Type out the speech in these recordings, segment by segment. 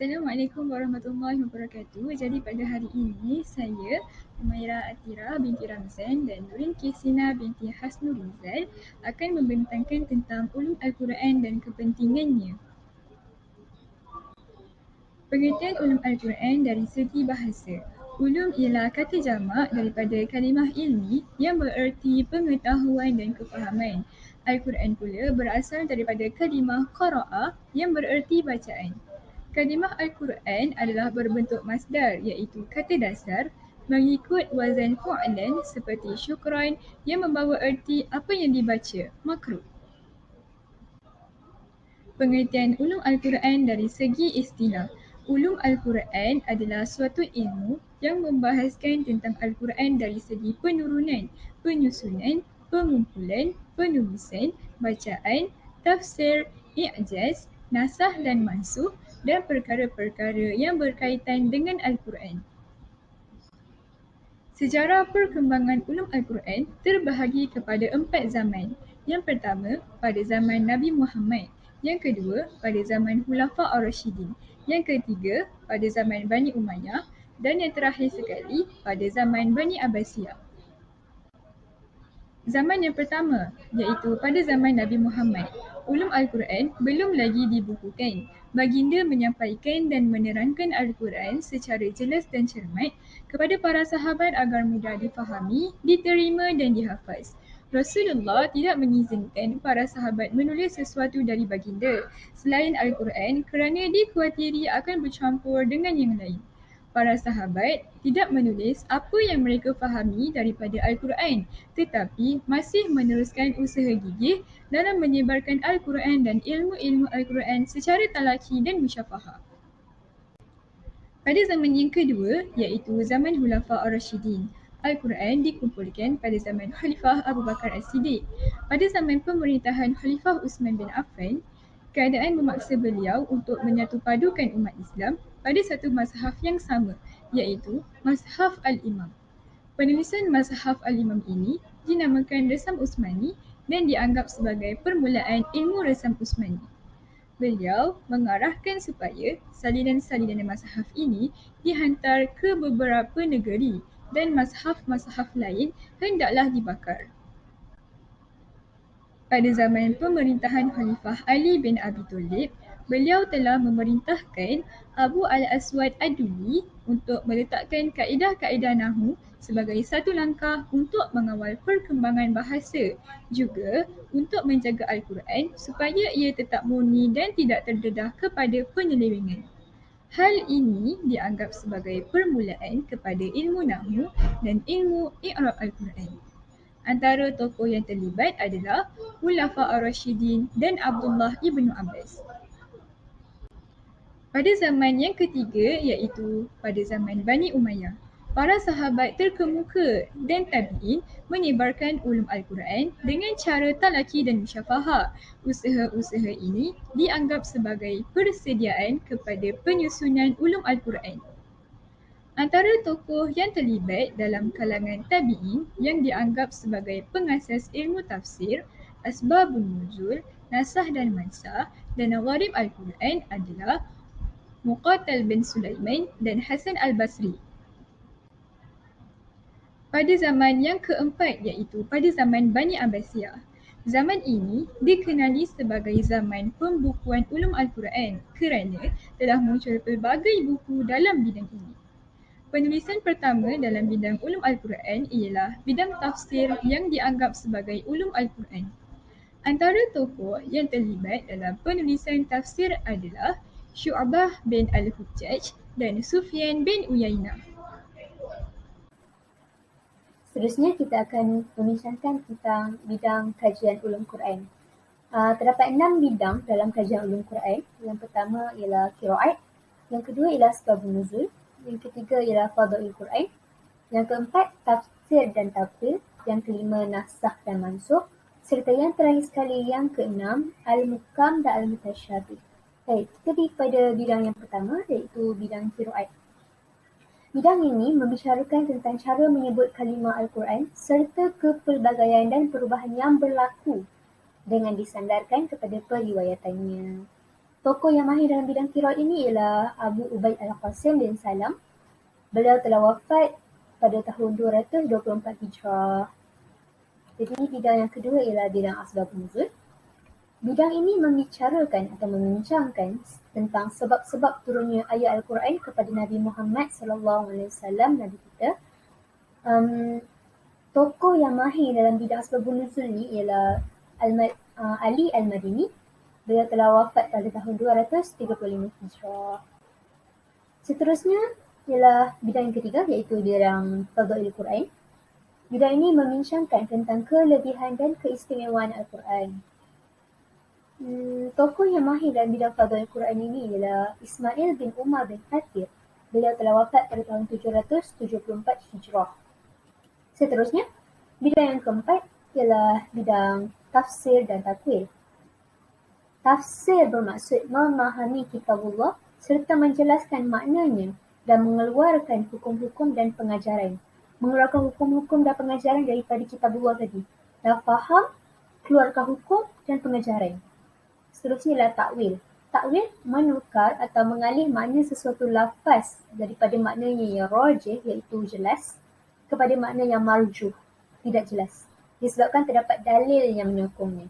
Assalamualaikum warahmatullahi wabarakatuh. Jadi pada hari ini saya Umairah Atira binti Ramzan dan Nurin Kisina binti Hasnul Rizal akan membentangkan tentang ulum Al-Quran dan kepentingannya. Pengertian ulum Al-Quran dari segi bahasa. Ulum ialah kata jamak daripada kalimah ilmi yang bererti pengetahuan dan kefahaman. Al-Quran pula berasal daripada kalimah qara'a yang bererti bacaan. Kalimah Al-Quran adalah berbentuk masdar iaitu kata dasar mengikut wazan fu'lan seperti syukran yang membawa erti apa yang dibaca, makruf. Pengertian ulum Al-Quran dari segi istilah. Ulum Al-Quran adalah suatu ilmu yang membahaskan tentang Al-Quran dari segi penurunan, penyusunan, pengumpulan, penulisan, bacaan, tafsir, i'jaz, nasah dan mansukh dan perkara-perkara yang berkaitan dengan Al-Quran. Sejarah perkembangan ulum Al-Quran terbahagi kepada 4 zaman. Yang pertama, pada zaman Nabi Muhammad. Yang kedua, pada zaman Khulafa' Ar-Rasyidin. Yang ketiga, pada zaman Bani Umayyah. Dan yang terakhir sekali, pada zaman Bani Abbasiyah. Zaman yang pertama, iaitu pada zaman Nabi Muhammad. Ulum Al-Quran belum lagi dibukukan. Baginda menyampaikan dan menerangkan Al-Quran secara jelas dan cermat kepada para sahabat agar mudah difahami, diterima dan dihafaz. Rasulullah tidak mengizinkan para sahabat menulis sesuatu dari baginda selain Al-Quran kerana dikhawatiri akan bercampur dengan yang lain. Para sahabat tidak menulis apa yang mereka fahami daripada Al-Quran tetapi masih meneruskan usaha gigih dalam menyebarkan Al-Quran dan ilmu-ilmu Al-Quran secara talaki dan musyafahah. Pada zaman yang kedua iaitu zaman Khulafa' Ar-Rasyidin, Al-Quran dikumpulkan pada zaman Khalifah Abu Bakar As-Siddiq. Pada zaman pemerintahan Khalifah Uthman bin Affan, keadaan memaksa beliau untuk menyatupadukan umat Islam pada satu mazhab yang sama iaitu Mazhab Al-Imam. Penulisan Mazhab Al-Imam ini dinamakan Resam Uthmani dan dianggap sebagai permulaan ilmu Resam Uthmani. Beliau mengarahkan supaya salinan-salinan mazhab ini dihantar ke beberapa negeri dan mazhab-mazhab lain hendaklah dibakar. Pada zaman pemerintahan Khalifah Ali bin Abi Thalib, beliau telah memerintahkan Abu Al-Aswad Ad-Duli untuk meletakkan kaedah-kaedah nahwu sebagai satu langkah untuk mengawal perkembangan bahasa, juga untuk menjaga Al-Quran supaya ia tetap murni dan tidak terdedah kepada penyelewengan. Hal ini dianggap sebagai permulaan kepada ilmu nahwu dan ilmu i'rab Al-Quran. Antara tokoh yang terlibat adalah Khulafa' Ar-Rasyidin dan Abdullah ibnu Abbas. Pada zaman yang ketiga iaitu pada zaman Bani Umayyah, para sahabat terkemuka dan tabi'in menyebarkan ulum Al-Quran dengan cara talaki dan musyafahah. Usaha-usaha ini dianggap sebagai persediaan kepada penyusunan ulum Al-Quran. Antara tokoh yang terlibat dalam kalangan tabi'in yang dianggap sebagai pengasas ilmu tafsir, asbabun nuzul, nasah dan mansah dan gharib Al-Quran adalah Muqatal bin Sulaiman dan Hasan Al-Basri. Pada zaman yang keempat iaitu pada zaman Bani Abbasiyah. Zaman ini dikenali sebagai zaman pembukuan ulum Al-Quran kerana telah muncul pelbagai buku dalam bidang ini. Penulisan pertama dalam bidang ulum Al-Quran ialah bidang tafsir yang dianggap sebagai ulum Al-Quran. Antara tokoh yang terlibat dalam penulisan tafsir adalah Syu'bah bin Al-Hujjaj dan Sufyan bin Uyainah. Seterusnya kita akan membincangkan tentang bidang kajian ulum Quran. Terdapat 6 bidang dalam kajian ulum Quran. Yang pertama ialah qiraat, yang kedua ialah asbabun nuzul, yang ketiga ialah fadail Quran, yang keempat tafsir dan ta'wil, yang kelima nasakh dan mansukh, serta yang terakhir sekali yang keenam al-muhkam dan al-mutasyabih. Baik, kita pergi pada bidang yang pertama iaitu bidang qiraat. Bidang ini membicarakan tentang cara menyebut kalimah Al-Quran serta kepelbagaian dan perubahan yang berlaku dengan disandarkan kepada periwayatannya. Tokoh yang mahir dalam bidang qiraat ini ialah Abu Ubaid Al-Qasim bin Salam. Beliau telah wafat pada tahun 224 Hijrah. Jadi bidang yang kedua ialah bidang asbab nuzul. Bidang ini membicarakan atau membincangkan tentang sebab-sebab turunnya ayat Al-Quran kepada Nabi Muhammad SAW, Nabi kita. Tokoh yang mahir dalam bidang asbabun nuzul ni ialah Ali Al-Madini. Beliau telah wafat pada tahun 235 Hijrah. Seterusnya ialah bidang yang ketiga, iaitu bidang Fadail Quran. Bidang ini membincangkan tentang kelebihan dan keistimewaan Al-Quran. Tokoh yang mahir dalam bidang Fadail Quran ini ialah Ismail bin Umar bin Khatir. Beliau telah wafat pada tahun 774 Hijrah. Seterusnya, bidang yang keempat ialah bidang tafsir dan takwil. Tafsir bermaksud memahami kitabullah serta menjelaskan maknanya dan mengeluarkan hukum-hukum dan pengajaran. Mengeluarkan hukum-hukum dan pengajaran daripada kitabullah tadi. Dah faham, keluarkan hukum dan pengajaran. Seterusnya ialah takwil. Takwil menukar atau mengalih makna sesuatu lafaz daripada maknanya yang rajih, iaitu jelas, kepada makna yang marjuh, tidak jelas. Disebabkan terdapat dalil yang menyokongnya.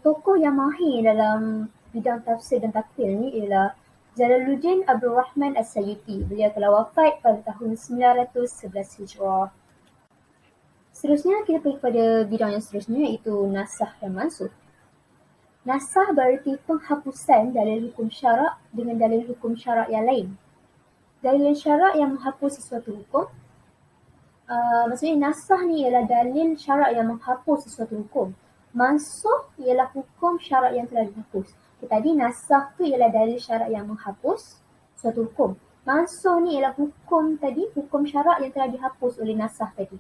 Tokoh yang mahir dalam bidang tafsir dan takwil ni ialah Jalaluddin Abdul Rahman As-Sayuti. Beliau telah wafat pada tahun 911 Hijrah. Seterusnya kita pergi kepada bidang yang seterusnya, iaitu nasah dan mansuh. Nasah berarti penghapusan dalil hukum syarak dengan dalil hukum syarak yang lain. Dalil syarak yang menghapus sesuatu hukum, maksudnya nasah ni ialah dalil syarak yang menghapus sesuatu hukum. Mansuh ialah hukum syarak yang telah dihapus. Tadi nasah tu ialah dalil syarak yang menghapus suatu hukum. Mansuh ni ialah hukum tadi, hukum syarak yang telah dihapus oleh nasah tadi.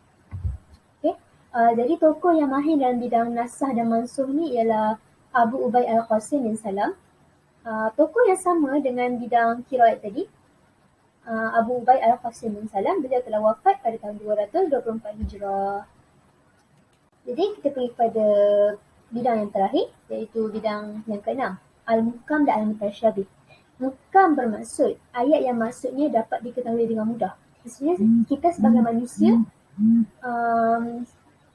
Okay? Jadi tokoh yang mahir dalam bidang nasah dan mansuh ni ialah Abu Ubaid Al-Qasim bin Salam. Tokoh yang sama dengan bidang qiraat tadi, Abu Ubaid Al-Qasim bin Salam, beliau telah wafat pada tahun 224 Hijrah. Jadi kita pergi kepada bidang yang terakhir, iaitu bidang yang keenam, Al-Muhkam dan Al-Mutasyabih. Muhkam bermaksud ayat yang maksudnya dapat diketahui dengan mudah. Maksudnya kita sebagai manusia,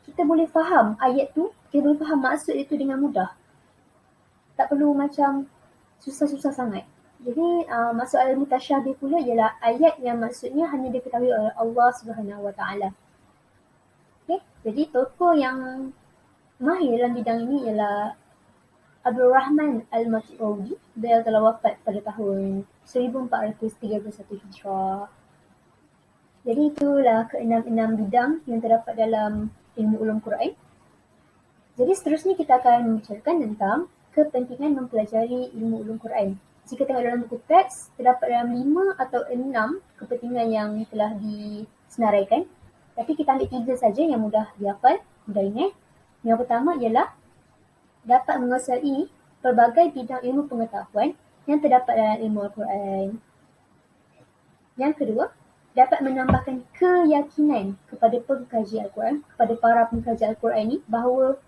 kita boleh faham ayat tu, kita boleh faham maksud itu dengan mudah. Tak perlu macam susah-susah sangat. Jadi maksud Al-Mutasyabih pula ialah ayat yang maksudnya hanya diketahui oleh Allah Subhanahu Wa Taala. Okay? Jadi tokoh yang mahir dalam bidang ini ialah Abdul Rahman Al-Mas'udi. Beliau telah wafat pada tahun 1431 Hijrah. Jadi itulah keenam-enam bidang yang terdapat dalam ilmu ulum Quran. Jadi seterusnya kita akan membicarakan tentang kepentingan mempelajari ilmu ulum Quran. Jika tengok dalam buku teks, terdapat dalam 5 atau 6 kepentingan yang telah disenaraikan. Tapi kita ambil 3 saja yang mudah dihafal, mudah ingat. Yang pertama ialah dapat menguasai pelbagai bidang ilmu pengetahuan yang terdapat dalam ilmu Al-Quran. Yang kedua, dapat menambahkan keyakinan kepada pengkaji Al-Quran, kepada para pengkaji Al-Quran ini, bahawa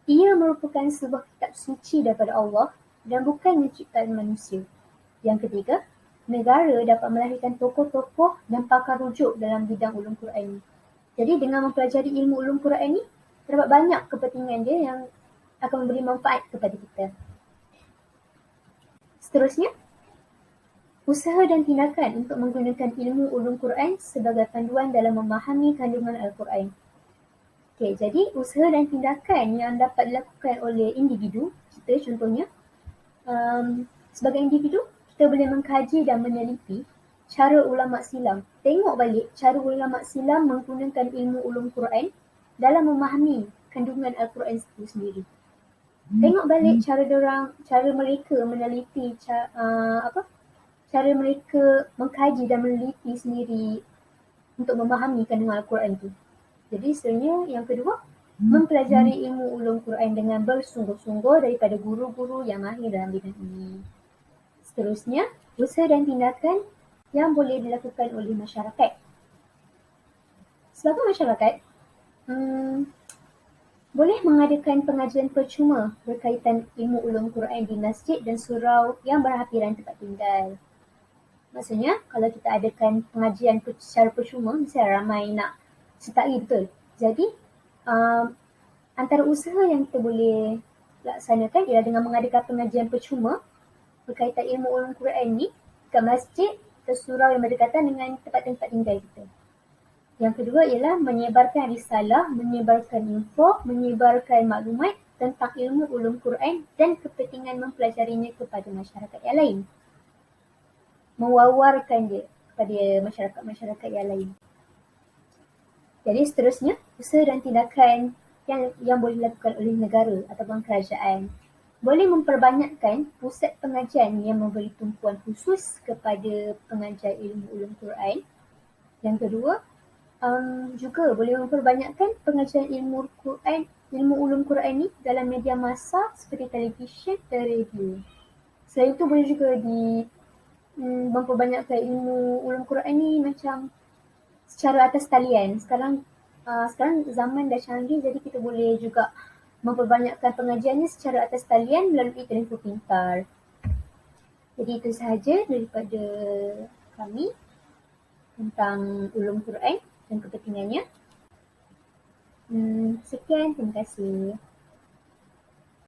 ia merupakan sebuah kitab suci daripada Allah dan bukannya ciptaan manusia. Yang ketiga, negara dapat melahirkan tokoh-tokoh dan pakar rujuk dalam bidang ulum Quran ini. Jadi dengan mempelajari ilmu ulum Quran ini, terdapat banyak kepentingan dia yang akan memberi manfaat kepada kita. Seterusnya, usaha dan tindakan untuk menggunakan ilmu ulum Quran sebagai panduan dalam memahami kandungan Al-Quran. Okey, jadi usaha dan tindakan yang dapat dilakukan oleh individu, kita contohnya, sebagai individu, kita boleh mengkaji dan meneliti cara ulama silam. Tengok balik cara ulama silam menggunakan ilmu ulum Quran dalam memahami kandungan Al-Quran itu sendiri. Tengok balik cara mereka meneliti, cara mereka mengkaji dan meneliti sendiri untuk memahami kandungan Al-Quran itu. Jadi sebenarnya yang kedua, mempelajari ilmu ulum Quran dengan bersungguh-sungguh daripada guru-guru yang mahir dalam bidang ini. Seterusnya, usaha dan tindakan yang boleh dilakukan oleh masyarakat. Sebagai masyarakat, boleh mengadakan pengajian percuma berkaitan ilmu ulum Quran di masjid dan surau yang berhampiran tempat tinggal. Maksudnya, kalau kita adakan pengajian secara percuma, misalnya ramai nak sertai, betul. Jadi, antara usaha yang kita boleh laksanakan ialah dengan mengadakan pengajian percuma berkaitan ilmu ulum Quran ni kat masjid atau surau yang berdekatan dengan tempat-tempat tinggal kita. Yang kedua ialah menyebarkan risalah, menyebarkan info, menyebarkan maklumat tentang ilmu ulum Quran dan kepentingan mempelajarinya kepada masyarakat yang lain. Mewawarkan dia kepada masyarakat-masyarakat yang lain. Jadi seterusnya, usaha dan tindakan yang boleh dilakukan oleh negara ataupun kerajaan. Boleh memperbanyakkan pusat pengajian yang memberi tumpuan khusus kepada pengajar ilmu ulum Quran. Yang kedua, juga boleh memperbanyakkan pengajian ilmu Quran, ilmu ulum Quran ni dalam media massa seperti televisyen dan radio. Selain itu boleh juga memperbanyakkan ilmu ulum Quran ni macam secara atas talian. Sekarang zaman dah canggih, jadi kita boleh juga memperbanyakkan pengajiannya secara atas talian melalui telefon pintar. Jadi itu sahaja daripada kami tentang ulum Quran dan kepentingannya. Sekian, terima kasih.